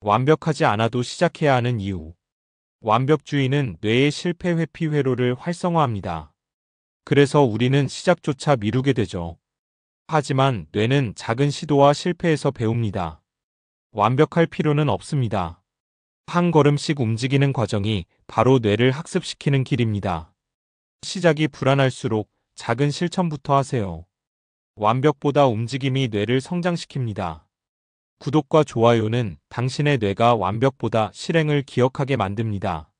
완벽하지 않아도 시작해야 하는 이유. 완벽주의는 뇌의 실패 회피 회로를 활성화합니다. 그래서 우리는 시작조차 미루게 되죠. 하지만 뇌는 작은 시도와 실패에서 배웁니다. 완벽할 필요는 없습니다. 한 걸음씩 움직이는 과정이 바로 뇌를 학습시키는 길입니다. 시작이 불안할수록 작은 실천부터 하세요. 완벽보다 움직임이 뇌를 성장시킵니다. 구독과 좋아요는 당신의 뇌가 완벽보다 실행을 기억하게 만듭니다.